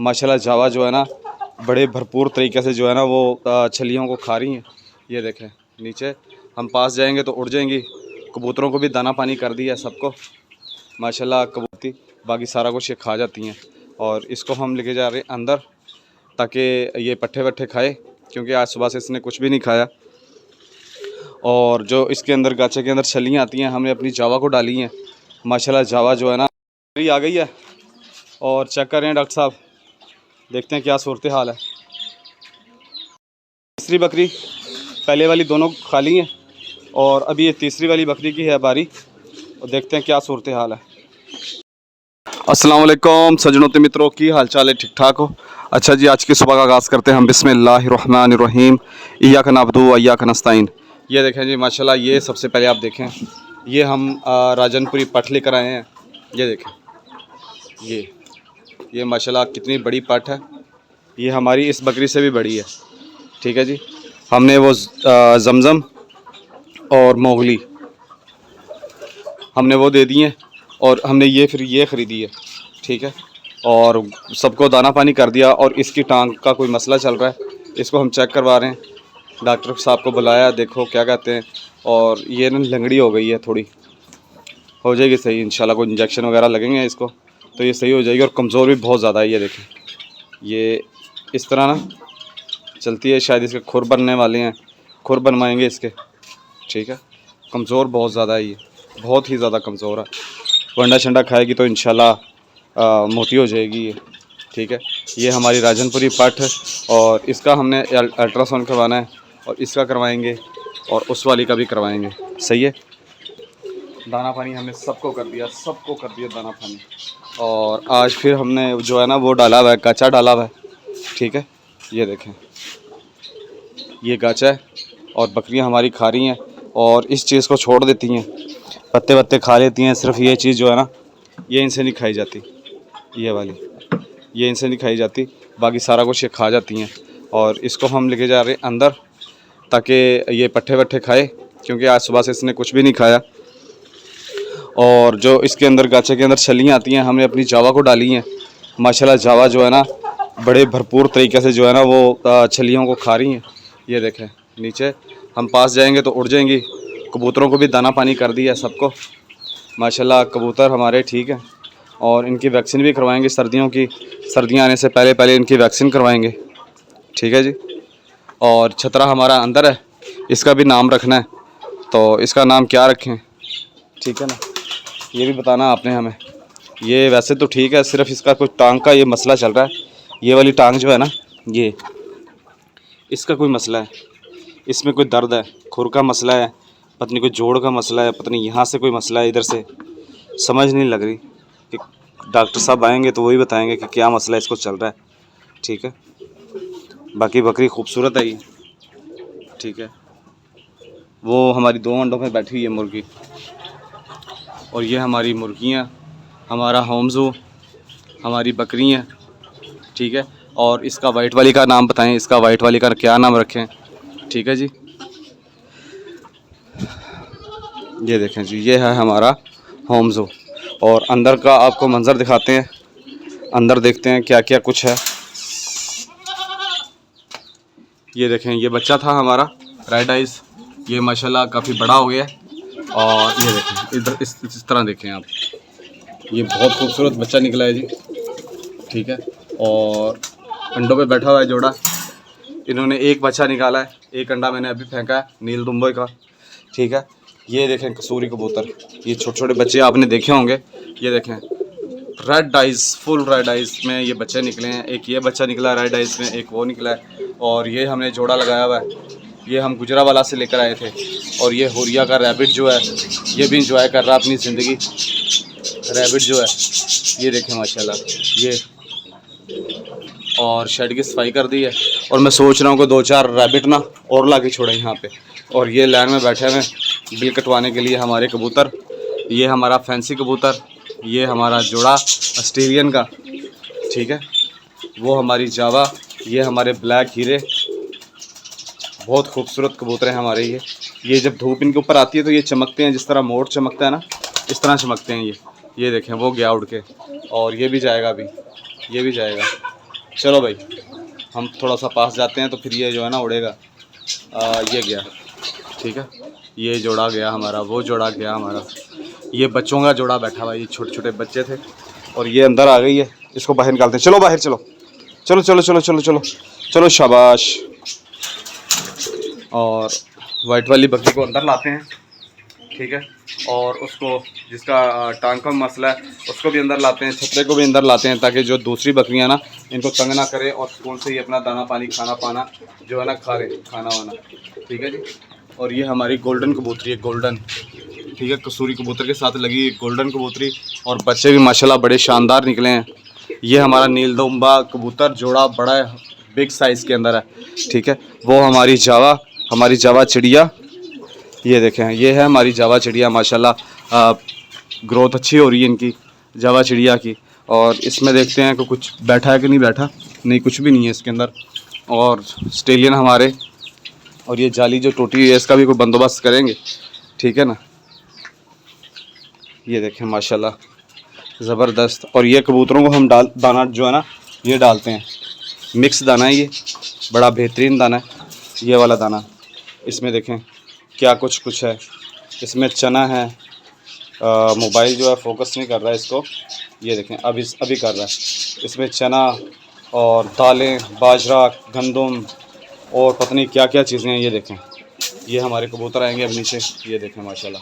माशाल्लाह जावा जो है ना बड़े भरपूर तरीके से जो है ना वो छलियों को खा रही हैं। ये देखें नीचे, हम पास जाएंगे तो उड़ जाएंगी। कबूतरों को भी दाना पानी कर दिया सबको माशाल्लाह। कबूती बाकी सारा कुछ ये खा जाती हैं। और इसको हम लेके जा रहे हैं अंदर ताकि ये पट्ठे वट्ठे खाए, क्योंकि आज सुबह से इसने कुछ भी नहीं खाया। और जो इसके अंदर गाचे के अंदर छलियाँ आती हैं, हमने अपनी जावा को डाली हैं माशाल्लाह। जावा जो है ना आ गई है। और चेक कर रहे हैं डॉक्टर साहब, देखते हैं क्या सूरत हाल है। तीसरी बकरी पहले वाली दोनों खा ली हैं और अभी ये तीसरी वाली बकरी की है बारी, और देखते हैं क्या सूरत हाल है। अस्सलाम वालेकुम सज्जनों ते मित्रों, की हाल चाल है? ठीक ठाक हो? अच्छा जी, आज की सुबह का आगाज़ करते हैं हम बिस्मिल्लाहिर्रहमानिर्रहीम, इय्याका नअबुदु व इय्याका नस्तईन। ये देखें जी माशाल्लाह, ये सबसे पहले आप देखें, ये हम राजनपुरी पट लेकर आए हैं। ये देखें, ये माशाल्लाह कितनी बड़ी पट है। ये हमारी इस बकरी से भी बड़ी है। ठीक है जी, हमने वो जमज़म और मोगली हमने वो दे दिए और हमने ये फिर ये ख़रीदी है। ठीक है, और सबको दाना पानी कर दिया। और इसकी टांग का कोई मसला चल रहा है, इसको हम चेक करवा रहे हैं। डॉक्टर साहब को बुलाया, देखो क्या कहते हैं। और ये ना लंगड़ी हो गई है, थोड़ी हो जाएगी सही इंशाल्लाह। कोई इंजेक्शन वगैरह लगेंगे इसको तो ये सही हो जाएगी। और कमज़ोर भी बहुत ज़्यादा है। ये देखें, ये इस तरह ना चलती है, शायद इसके खुर बनने वाले हैं, खुर बनवाएंगे इसके। ठीक है, कमज़ोर बहुत ज़्यादा है, ये बहुत ही ज़्यादा कमज़ोर है। वंडा शंडा खाएगी तो इंशाल्लाह मोटी हो जाएगी ये। ठीक है, ये हमारी राजनपुरी पट है और इसका हमने अल्ट्रासाउंड करवाना है और इसका करवाएंगे और उस वाली का भी करवाएंगे। सही है, दाना पानी हमने सबको कर दिया दाना पानी। और आज फिर हमने जो है ना वो डाला हुआ है, गाचा डाला हुआ है। ठीक है, ये देखें, ये गाचा है और बकरियां हमारी खा रही हैं और इस चीज़ को छोड़ देती हैं, पत्ते वत्ते खा लेती हैं। सिर्फ ये चीज़ जो है ना, ये इनसे नहीं खाई जाती, ये वाली ये इनसे नहीं खाई जाती, बाकी सारा कुछ ये खा जाती हैं। और इसको हम लेके जा रहे हैं अंदर ताकि ये पट्ठे वट्ठे खाए, क्योंकि आज सुबह से इसने कुछ भी नहीं खाया। और जो इसके अंदर गाचे के अंदर छलियाँ आती हैं, हमने अपनी जावा को डाली हैं माशाल्लाह। जावा जो है ना बड़े भरपूर तरीके से जो है ना वो छलियों को खा रही हैं। ये देखें नीचे, हम पास जाएंगे तो उड़ जाएंगी। कबूतरों को भी दाना पानी कर दिया सबको माशाल्लाह। कबूतर हमारे ठीक हैं और इनकी वैक्सीन भी करवाएंगे सर्दियों की, सर्दियां आने से पहले पहले इनकी वैक्सीन करवाएंगे। ठीक है जी, और छतरा हमारा अंदर है, इसका भी नाम रखना है, तो इसका नाम क्या रखें? ठीक है ना, ये भी बताना आपने हमें। ये वैसे तो ठीक है, सिर्फ इसका कुछ टांग का ये मसला चल रहा है। ये वाली टांग जो है ना, ये इसका कोई मसला है, इसमें कोई दर्द है, खुर का मसला है, पत्नी कोई जोड़ का मसला है, पत्नी यहाँ से कोई मसला है, इधर से समझ नहीं लग रही। कि डॉक्टर साहब आएंगे तो वही बताएंगे कि क्या मसला इसको चल रहा है। ठीक है, बाकी बकरी खूबसूरत है ये। ठीक है, वो हमारी 2 अंडों में बैठी हुई है मुर्गी, और ये हमारी मुर्गियाँ, हमारा होम ज़ू, हमारी बकरियाँ। ठीक है, और इसका वाइट वाली का नाम बताएं, इसका वाइट वाली का क्या नाम रखें? ठीक है जी, ये देखें जी, ये है हमारा होम ज़ू। और अंदर का आपको मंज़र दिखाते हैं, अंदर देखते हैं क्या क्या कुछ है। ये देखें, ये बच्चा था हमारा रेड आइज़, ये माशाल्लाह काफ़ी बड़ा हो गया है। और ये देखें इधर इस तरह देखें आप, ये बहुत खूबसूरत बच्चा निकला है जी। ठीक है, और अंडों पे बैठा हुआ है जोड़ा। इन्होंने एक बच्चा निकाला है, एक अंडा मैंने अभी फेंका है नील दुम्बे का। ठीक है, ये देखें कसूरी कबूतर, ये छोटे छोटे बच्चे आपने देखे होंगे। ये देखें red eyes, full red eyes में ये बच्चे निकले हैं। एक ये बच्चा निकला रेड आइज़ में, एक वो निकला है। और ये हमने जोड़ा लगाया हुआ है, ये हम गुजरावाला से लेकर आए थे। और ये हुरिया का रैबिट जो है, ये भी इंजॉय कर रहा है अपनी ज़िंदगी। रैबिट जो है ये देखें माशाल्लाह, ये और शेड की सफाई कर दी है। और मैं सोच रहा हूँ कि 2-4 रैबिट ना और ला के छोड़े यहाँ पे। और ये लाइन में बैठे हुए बिल कटवाने के लिए हमारे कबूतर। ये हमारा फैंसी कबूतर, ये हमारा जोड़ा ऑस्ट्रेलियन का। ठीक है, वो हमारी जावा, ये हमारे ब्लैक हीरे, बहुत खूबसूरत कबूतर हैं हमारे ये जब धूप इनके ऊपर आती है तो ये चमकते हैं, जिस तरह मोर चमकता है ना, इस तरह चमकते हैं ये। ये देखें वो गया उड़ के, और ये भी जाएगा अभी, ये भी जाएगा। चलो भाई, हम थोड़ा सा पास जाते हैं तो फिर ये जो है ना उड़ेगा। ये गया, ठीक है, ये जोड़ा गया हमारा, वो जोड़ा गया हमारा, ये बच्चों का जोड़ा बैठा हुआ, ये छोटे छोटे बच्चे थे और ये अंदर आ गई है। इसको बाहर निकालते हैं, चलो बाहर चलो, चलो चलो चलो चलो चलो चलो, शाबाश। और वाइट वाली बकरी को अंदर लाते हैं, ठीक है, और उसको जिसका टांग का मसला है उसको भी अंदर लाते हैं, छतरे को भी अंदर लाते हैं, ताकि जो दूसरी बकरियां ना इनको तंग ना करे और सुकून से ही अपना दाना पानी खाना पाना जो है ना खा रहे खाना वाना, ठीक है जी। और ये हमारी गोल्डन कबूतरी है, गोल्डन, ठीक है, कसूरी कबूतर के साथ लगी गोल्डन कबूतरी, और बच्चे भी माशाल्लाह बड़े शानदार निकले हैं। ये हमारा नीलदुम्बा कबूतर जोड़ा बड़ा बिग साइज़ के अंदर है, ठीक है। वो हमारी जावा चिड़िया, ये देखें, ये है हमारी जावा चिड़िया, माशाल्लाह ग्रोथ अच्छी हो रही है इनकी जावा चिड़िया की। और इसमें देखते हैं कि कुछ बैठा है कि नहीं बैठा, नहीं कुछ भी नहीं है इसके अंदर। और ऑस्ट्रेलियन हमारे, और ये जाली जो टूटी हुई है इसका भी कोई बंदोबस्त करेंगे, ठीक है ना। ये देखें माशाल्लाह ज़बरदस्त। और ये कबूतरों को हम दाना जो है ना ये डालते हैं, मिक्स दाना है, ये बड़ा बेहतरीन दाना है ये वाला दाना। इसमें देखें क्या कुछ है, इसमें चना है। मोबाइल जो है फोकस नहीं कर रहा है इसको, ये देखें अभी कर रहा है। इसमें चना और दालें, बाजरा, गंदम और पता नहीं क्या क्या चीज़ें हैं। ये देखें, ये हमारे कबूतर आएंगे अब नीचे, ये देखें माशाल्लाह।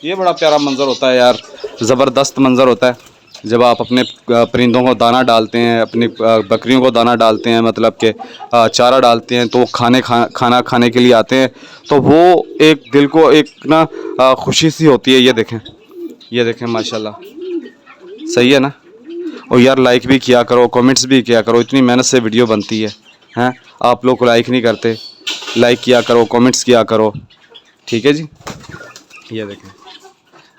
ये बड़ा प्यारा मंज़र होता है यार, ज़बरदस्त मंज़र होता है जब आप अपने परिंदों को दाना डालते हैं, अपनी बकरियों को दाना डालते हैं, मतलब कि चारा डालते हैं, तो वो खाना खाने के लिए आते हैं, तो वो एक दिल को एक ना खुशी सी होती है। ये देखें माशाल्लाह, सही है ना। और यार लाइक भी किया करो, कमेंट्स भी किया करो, इतनी मेहनत से वीडियो बनती है, हैं आप लोग लाइक नहीं करते। लाइक किया करो, कमेंट्स किया करो, ठीक है जी। ये देखें,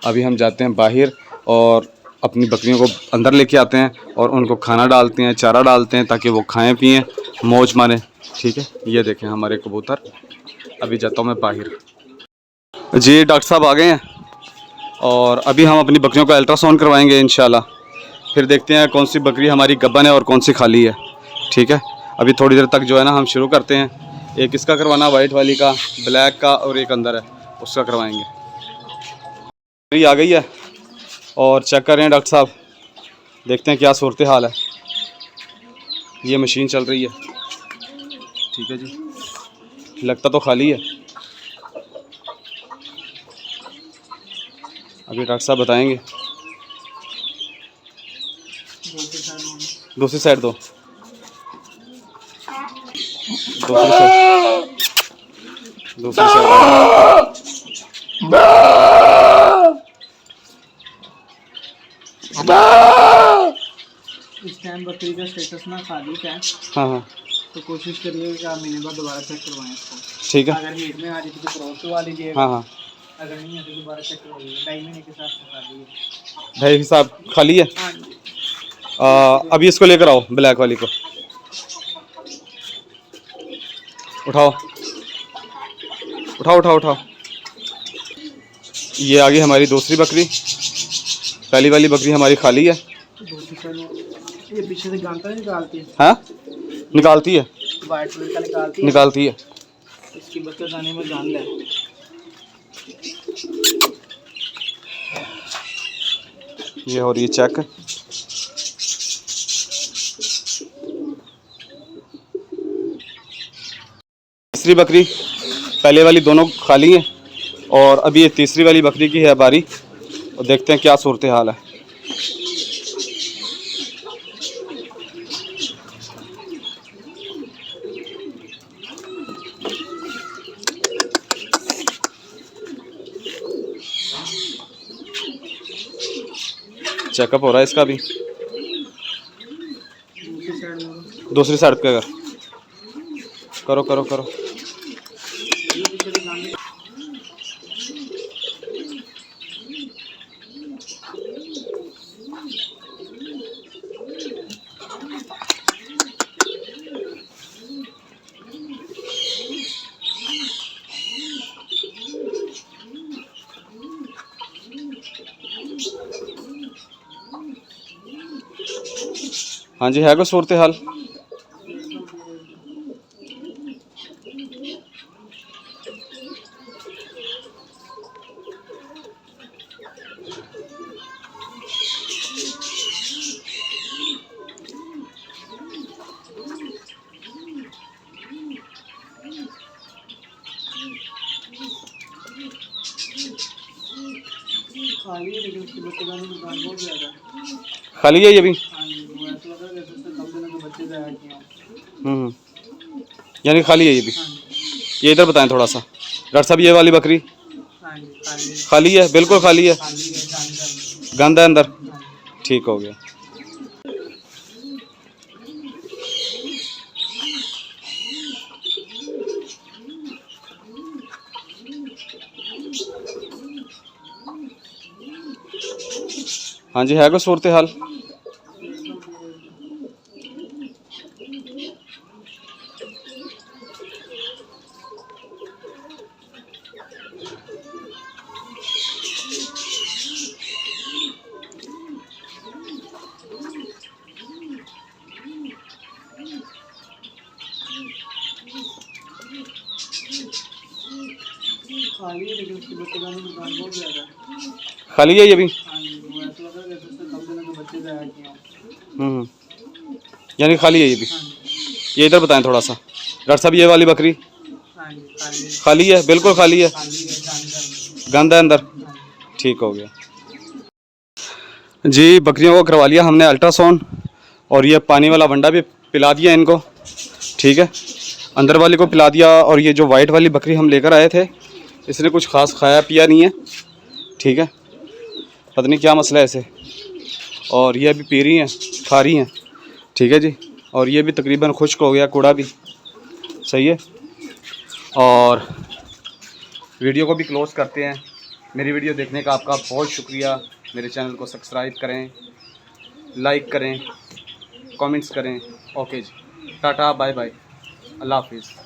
अभी हम जाते हैं बाहर और अपनी बकरियों को अंदर लेके आते हैं और उनको खाना डालते हैं, चारा डालते हैं, ताकि वो खाएं पिएं, मौज मारें, ठीक है। ये देखें हमारे कबूतर। अभी जाता हूँ मैं बाहर जी। डॉक्टर साहब आ गए हैं और अभी हम अपनी बकरियों का अल्ट्रासाउंड करवाएंगे इंशाल्लाह, फिर देखते हैं कौन सी बकरी हमारी गब्बन है और कौन सी खाली है, ठीक है। अभी थोड़ी देर तक जो है ना हम शुरू करते हैं। एक इसका करवाना, वाइट वाली का, ब्लैक का, और एक अंदर है उसका करवाएंगे। बकरी आ गई है और चेक कर रहे हैं डॉक्टर साहब, देखते हैं क्या सूरत हाल है। ये मशीन चल रही है, ठीक है जी, लगता तो खाली है। अभी डॉक्टर साहब बताएंगे। दूसरी साइड दो, दूसरी साइड इस टाइम बकरी का स्टेटस ना खाली है। हाँ हाँ, तो कोशिश करिए कि आप महीने बाद दोबारा चेक करवाएं इसको, ठीक है। अगर हीट में आ जाए तो क्रॉस करवा लीजिएगा। हाँ हाँ, अगर नहीं है तो दोबारा चेक करवा लीजिए, 2.5 महीने के साथ खाली है। भाई साहब खाली है। हाँ जी। अभी इसको लेकर आओ, ब्लैक वाली को उठाओ उठाओ उठाओ उठाओ। ये आ गई हमारी दूसरी बकरी, पहली वाली बकरी हमारी खाली है। दूसरी साइड ये पीछे से गांता निकालती है। हाँ, निकालती है, वाइट कलर का निकालती है। इसकी बच्चे दाने में जान ले। ये हो रही है चेक। तीसरी बकरी, पहले वाली दोनों खाली हैं और अभी ये तीसरी वाली बकरी की है बारी, और देखते हैं क्या सूरत हाल है। चेकअप हो रहा है इसका भी। दूसरी साइड पे करो करो करो। हाँ जी, है कोई सूरत हाल? खाली है लेकिन उसके बच्चेदानी नुकसान बहुत ज़्यादा है। खाली है ये भी? हाँ जी, वो ऐसा लग रहा है जैसे उसने कम दिनों के बच्चे ज़ाया किए हों। यानी खाली है ये भी? हाँ जी। ये इधर बताएं थोड़ा सा डॉक्टर साहब, ये वाली बकरी हाँ जी, खाली है। खाली है? बिल्कुल खाली है? खाली है, जानकर। गंद है अंदर? हाँ जी। ठीक हो गया। हाँ जी, है कोई सूरत हाल? खाली है लेकिन उसके बच्चेदानी नुकसान बहुत ज़्यादा है। खाली है ये भी? हाँ जी, वो ऐसा लग रहा है जैसे उसने कम दिनों के बच्चे ज़ाया किए हों। यानी खाली है ये भी? हाँ जी। ये इधर बताएं थोड़ा सा डॉक्टर साहब, ये वाली बकरी हाँ जी, खाली है। खाली है? बिल्कुल खाली है? खाली है, जानकर। गंद है अंदर? हाँ जी। ठीक हो गया जी। बकरियों को करवा लिया हमने अल्ट्रासाउंड, और ये पानी वाला वंडा भी पिला दिया इनको, ठीक है। अंदर वाली को पिला दिया, और ये जो वाइट वाली बकरी हम लेकर आए थे, इसने कुछ ख़ास खाया पिया नहीं है, ठीक है। पता नहीं क्या मसला है इसे। और ये अभी पी रही हैं, खा रही हैं, ठीक है जी। और ये भी तकरीबन खुश्क हो गया, कूड़ा भी सही है। और वीडियो को भी क्लोज़ करते हैं। मेरी वीडियो देखने का आपका बहुत शुक्रिया। मेरे चैनल को सब्सक्राइब करें, लाइक करें, कमेंट्स करें। ओके जी, टाटा बाय बाय, अल्लाह हाफिज़।